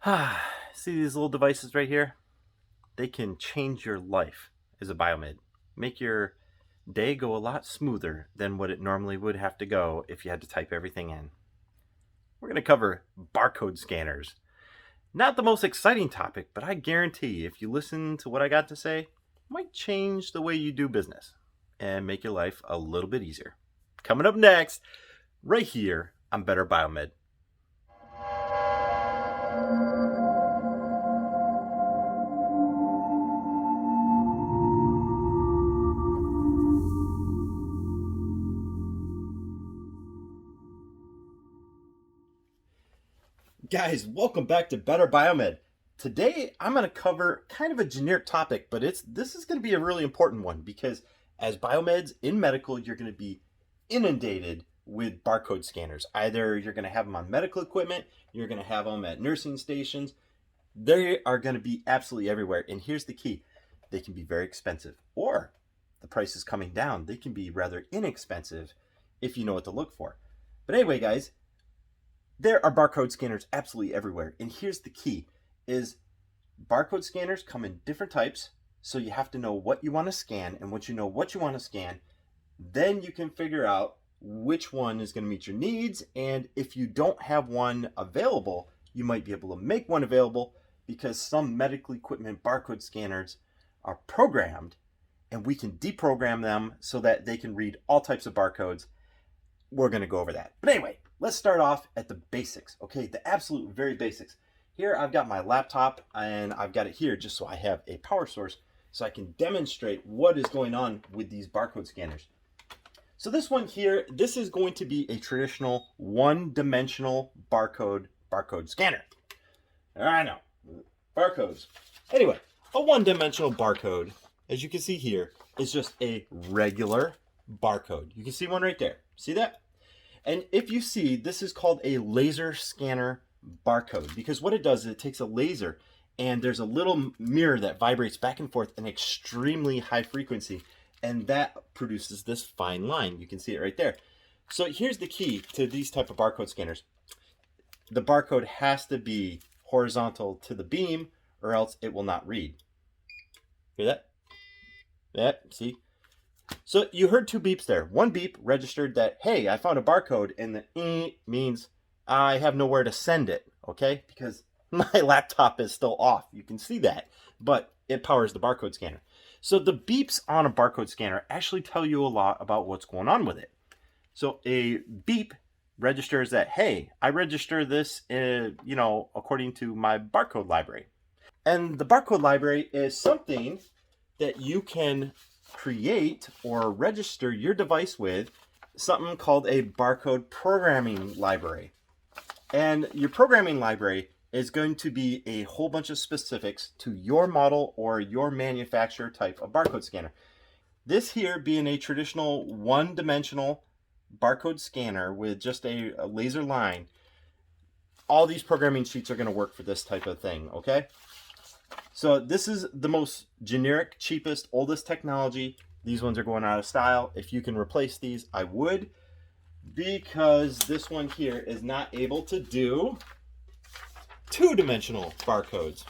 See these little devices right here? They can change your life as a biomed. Make your day go a lot smoother than what it normally would have to go if you had to type everything in. We're going to cover barcode scanners. Not the most exciting topic, but I guarantee if you listen to what I got to say, it might change the way you do business and make your life a little bit easier. Coming up next, right here on Better Biomed. Guys, welcome back to Better Biomed. Today, I'm going to cover kind of a generic topic, but this is going to be a really important one because as biomeds in medical, you're going to be inundated with barcode scanners. Either you're going to have them on medical equipment, you're going to have them at nursing stations. They are going to be absolutely everywhere. And here's the key. They can be very expensive, or the price is coming down. They can be rather inexpensive if you know what to look for. But anyway, guys, there are barcode scanners absolutely everywhere. And here's the key is barcode scanners come in different types. So you have to know what you want to scan. And once you know what you want to scan, then you can figure out which one is going to meet your needs. And if you don't have one available, you might be able to make one available because some medical equipment barcode scanners are programmed and we can deprogram them so that they can read all types of barcodes. We're going to go over that. But anyway, let's start off at the basics, okay? The absolute very basics. Here I've got my laptop and I've got it here just so I have a power source so I can demonstrate what is going on with these barcode scanners. So this one here, this is going to be a traditional one-dimensional barcode scanner. I know, barcodes. Anyway, a one-dimensional barcode, as you can see here, is just a regular barcode. You can see one right there. See that? And if you see, this is called a laser scanner barcode because what it does is it takes a laser and there's a little mirror that vibrates back and forth at an extremely high frequency and that produces this fine line. You can see it right there. So here's the key to these type of barcode scanners. The barcode has to be horizontal to the beam or else it will not read. Hear that? Yeah, see? So you heard two beeps there. One beep registered that, hey, I found a barcode, and the means I have nowhere to send it, okay? Because my laptop is still off. You can see that, but it powers the barcode scanner. So the beeps on a barcode scanner actually tell you a lot about what's going on with it. So a beep registers that, hey, I register this, according to my barcode library. And the barcode library is something that you can create or register your device with, something called a barcode programming library. And your programming library is going to be a whole bunch of specifics to your model or your manufacturer type of barcode scanner. This here being a traditional one-dimensional barcode scanner with just a laser line, all these programming sheets are going to work for this type of thing, okay? So this is the most generic, cheapest, oldest technology. These ones are going out of style. If you can replace these, I would, because this one here is not able to do two-dimensional barcodes.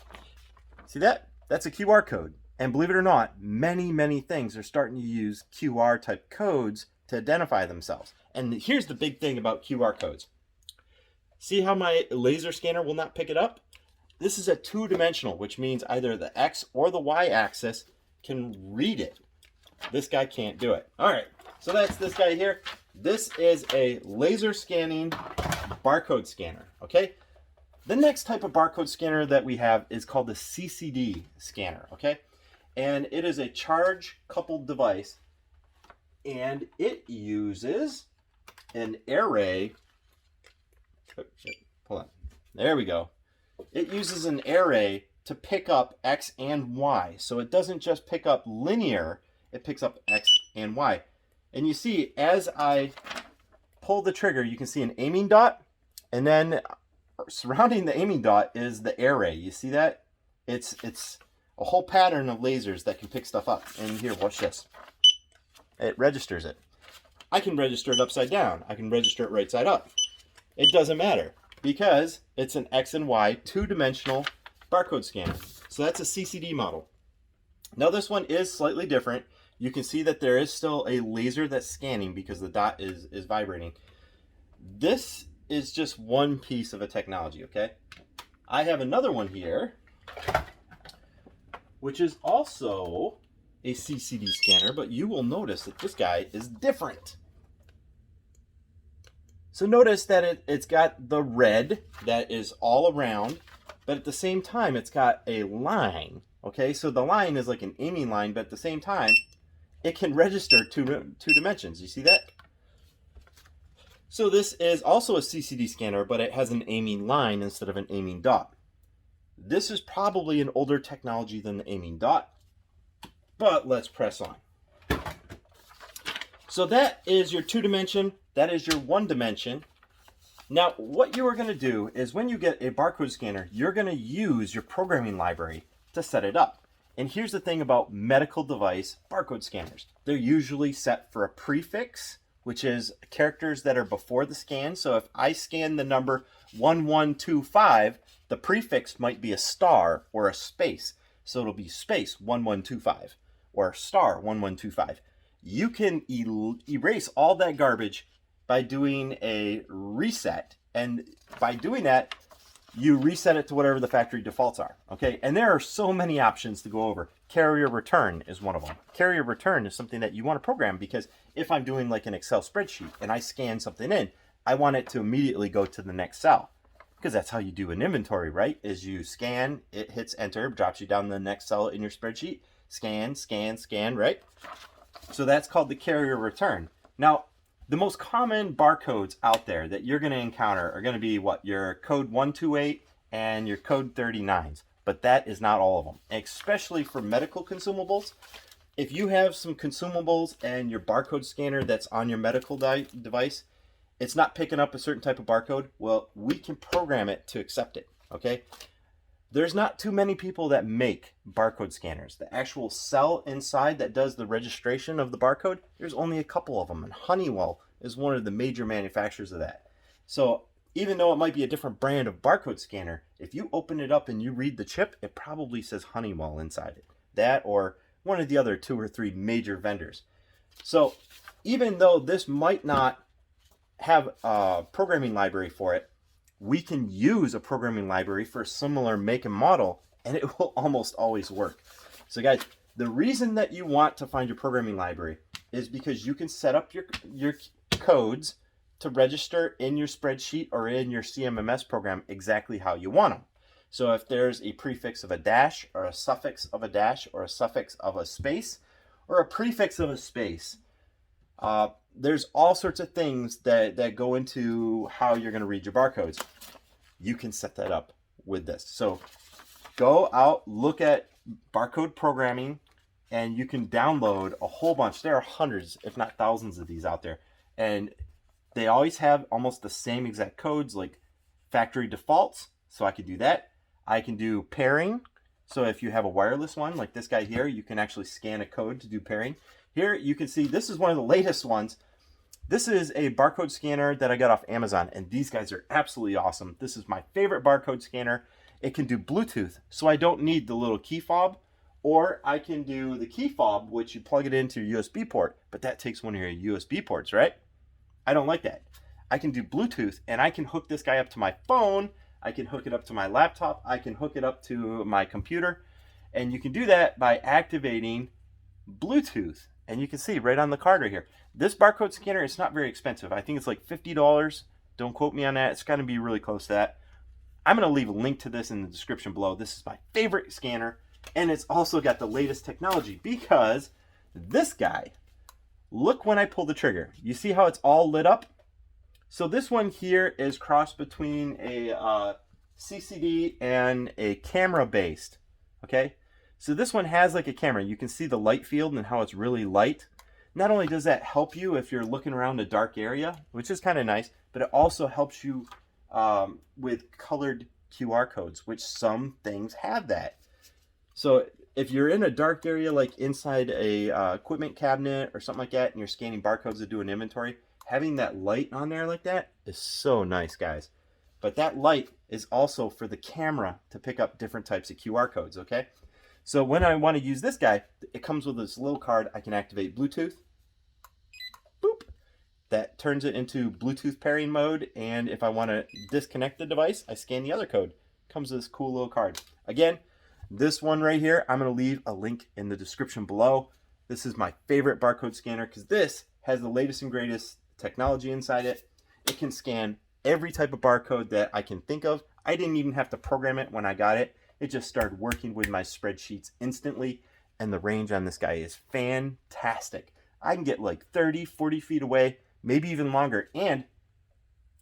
See that? That's a QR code. And believe it or not, many, many things are starting to use QR type codes to identify themselves. And here's the big thing about QR codes. See how my laser scanner will not pick it up? This is a two-dimensional, which means either the X or the Y axis can read it. This guy can't do it. All right, so that's this guy here. This is a laser scanning barcode scanner, okay? The next type of barcode scanner that we have is called the CCD scanner, okay? And it is a charge-coupled device, and it uses an array. Hold on. There we go. It uses an array to pick up X and Y. So it doesn't just pick up linear, it picks up X and Y. And you see, as I pull the trigger, you can see an aiming dot. And then surrounding the aiming dot is the array. You see that? It's a whole pattern of lasers that can pick stuff up. And here, watch this. It registers it. I can register it upside down. I can register it right side up. It doesn't matter, because it's an X and Y two-dimensional barcode scanner. So that's a CCD model. Now this one is slightly different. You can see that there is still a laser that's scanning because the dot is vibrating. This is just one piece of a technology, okay? I have another one here, which is also a CCD scanner, but you will notice that this guy is different. So notice that it's got the red that is all around, but at the same time, it's got a line, okay? So the line is like an aiming line, but at the same time, it can register two dimensions. You see that? So this is also a CCD scanner, but it has an aiming line instead of an aiming dot. This is probably an older technology than the aiming dot, but let's press on. So that is your 2-dimension, that is your 1-dimension. Now, what you are going to do is when you get a barcode scanner, you're going to use your programming library to set it up. And here's the thing about medical device barcode scanners. They're usually set for a prefix, which is characters that are before the scan. So if I scan the number 1125, the prefix might be a star or a space. So it'll be space 1125 or star 1125. You can erase all that garbage by doing a reset. And by doing that, you reset it to whatever the factory defaults are, okay? And there are so many options to go over. Carrier return is one of them. Carrier return is something that you want to program because if I'm doing like an Excel spreadsheet and I scan something in, I want it to immediately go to the next cell because that's how you do an inventory, right? Is you scan, it hits enter, drops you down the next cell in your spreadsheet, scan, scan, scan, right? So that's called the carrier return. Now, the most common barcodes out there that you're going to encounter are going to be what? Your code 128 and your code 39s. But that is not all of them, especially for medical consumables. If you have some consumables and your barcode scanner that's on your medical device, it's not picking up a certain type of barcode, well, we can program it to accept it, okay? There's not too many people that make barcode scanners. The actual cell inside that does the registration of the barcode, there's only a couple of them, and Honeywell is one of the major manufacturers of that. So even though it might be a different brand of barcode scanner, if you open it up and you read the chip, it probably says Honeywell inside it. That or one of the other 2 or 3 major vendors. So even though this might not have a programming library for it, we can use a programming library for a similar make and model, and it will almost always work. So guys, the reason that you want to find your programming library is because you can set up your codes to register in your spreadsheet or in your CMMS program exactly how you want them. So if there's a prefix of a dash or a suffix of a dash or a suffix of a space or a prefix of a space, there's all sorts of things that go into how you're going to read your barcodes. You can set that up with this. So go out, look at barcode programming, and you can download a whole bunch. There are hundreds, if not thousands of these out there. And they always have almost the same exact codes, like factory defaults. So I could do that. I can do pairing. So if you have a wireless one, like this guy here, you can actually scan a code to do pairing. Here you can see this is one of the latest ones. This is a barcode scanner that I got off Amazon, and these guys are absolutely awesome. This is my favorite barcode scanner. It can do Bluetooth, so I don't need the little key fob, or I can do the key fob, which you plug it into your USB port, but that takes one of your USB ports, right? I don't like that. I can do Bluetooth, and I can hook this guy up to my phone. I can hook it up to my laptop. I can hook it up to my computer, and you can do that by activating Bluetooth. And you can see right on the card right here. This barcode scanner is not very expensive. I think it's like $50. Don't quote me on that. It's going to be really close to that. I'm going to leave a link to this in the description below. This is my favorite scanner. And it's also got the latest technology because this guy, look when I pull the trigger. You see how it's all lit up? So this one here is crossed between a CCD and a camera based. Okay. So this one has like a camera. You can see the light field and how it's really light. Not only does that help you if you're looking around a dark area, which is kind of nice, but it also helps you with colored QR codes, which some things have that. So if you're in a dark area, like inside a equipment cabinet or something like that, and you're scanning barcodes to do an inventory, having that light on there like that is so nice, guys. but that light is also for the camera to pick up different types of QR codes, okay? So when I want to use this guy, it comes with this little card. I can activate Bluetooth. Boop. That turns it into Bluetooth pairing mode, and if I want to disconnect the device, I scan the other code. Comes with this cool little card. Again, this one right here, I'm going to leave a link in the description below. This is my favorite barcode scanner because this has the latest and greatest technology inside it. It can scan every type of barcode that I can think of. I didn't even have to program it when I got it. It just started working with my spreadsheets instantly, and the range on this guy is fantastic. I can get like 30, 40 feet away, maybe even longer. And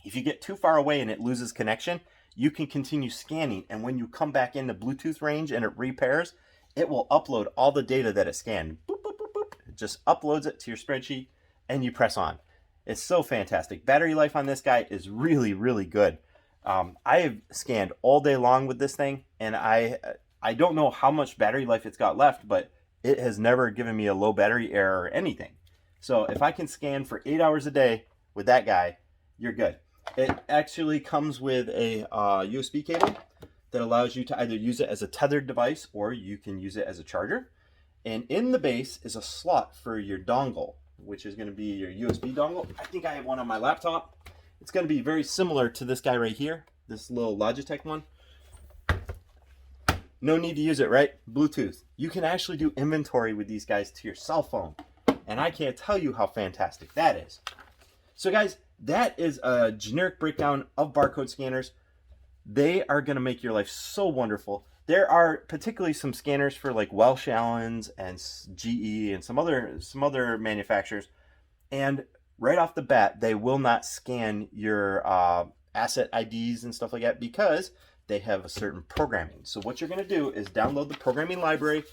if you get too far away and it loses connection, you can continue scanning. And when you come back into Bluetooth range and it repairs, it will upload all the data that it scanned. Boop, boop, boop, boop. It just uploads it to your spreadsheet and you press on. It's so fantastic. Battery life on this guy is really, really good. I have scanned all day long with this thing, and I don't know how much battery life it's got left, but it has never given me a low battery error or anything. So if I can scan for 8 hours a day with that guy, you're good. It actually comes with a USB cable that allows you to either use it as a tethered device or you can use it as a charger. And in the base is a slot for your dongle, which is going to be your USB dongle. I think I have one on my laptop. It's going to be very similar to this guy right here, this little Logitech one. No need to use it, right? Bluetooth. You can actually do inventory with these guys to your cell phone. And I can't tell you how fantastic that is. So guys, that is a generic breakdown of barcode scanners. They are going to make your life so wonderful. There are particularly some scanners for like Welsh Allens and GE and some other manufacturers. And right off the bat, they will not scan your asset IDs and stuff like that because they have a certain programming. So what you're going to do is download the programming library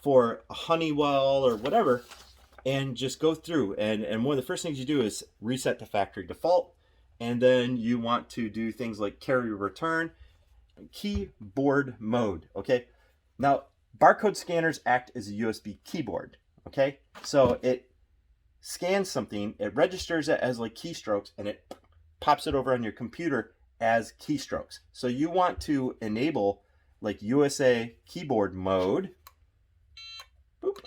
for a Honeywell or whatever, and just go through. And one of the first things you do is reset to factory default. And then you want to do things like carrier return, keyboard mode. Okay. Now, barcode scanners act as a USB keyboard. Okay. So it scans something, it registers it as like keystrokes, and it pops it over on your computer as keystrokes. So you want to enable like USA keyboard mode. Boop.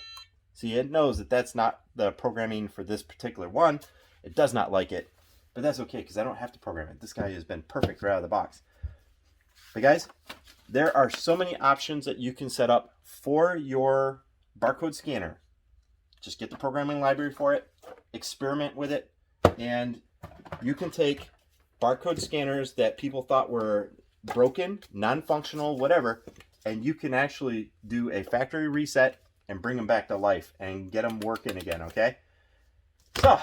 See, it knows that that's not the programming for this particular one. It does not like it, but that's okay because I don't have to program it. This guy has been perfect right out of the box. But guys, there are so many options that you can set up for your barcode scanner. Just get the programming library for it, experiment with it, and you can take barcode scanners that people thought were broken, non-functional, whatever, and you can actually do a factory reset and bring them back to life and get them working again, okay? So,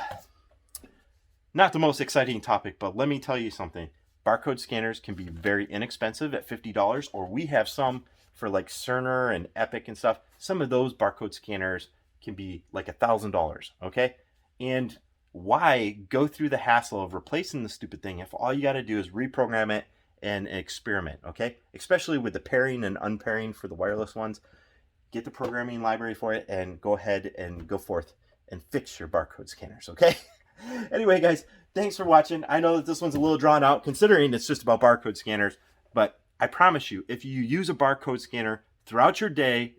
not the most exciting topic, but let me tell you something. Barcode scanners can be very inexpensive at $50, or we have some for like Cerner and Epic and stuff. Some of those barcode scanners can be like $1,000, okay? And why go through the hassle of replacing the stupid thing if all you got to do is reprogram it and experiment, okay? Especially with the pairing and unpairing for the wireless ones. Get the programming library for it and go ahead and go forth and fix your barcode scanners, okay? Anyway, guys, thanks for watching. I know that this one's a little drawn out considering it's just about barcode scanners, but I promise you, if you use a barcode scanner throughout your day,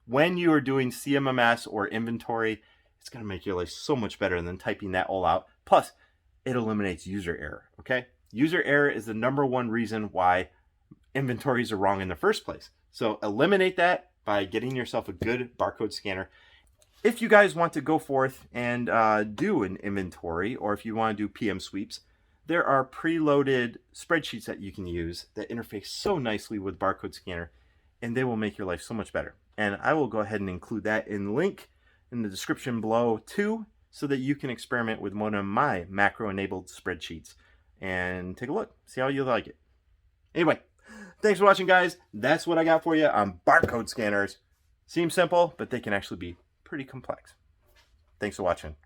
when you are doing CMMS or inventory, it's going to make your life so much better than typing that all out. Plus, it eliminates user error, okay? User error is the #1 reason why inventories are wrong in the first place. So eliminate that by getting yourself a good barcode scanner. If you guys want to go forth and do an inventory, or if you want to do PM sweeps, there are preloaded spreadsheets that you can use that interface so nicely with barcode scanner, and they will make your life so much better. And I will go ahead and include that in the link in the description below too, so that you can experiment with one of my macro-enabled spreadsheets and take a look, see how you like it. Anyway, thanks for watching, guys. That's what I got for you on barcode scanners. Seems simple, but they can actually be pretty complex. Thanks for watching.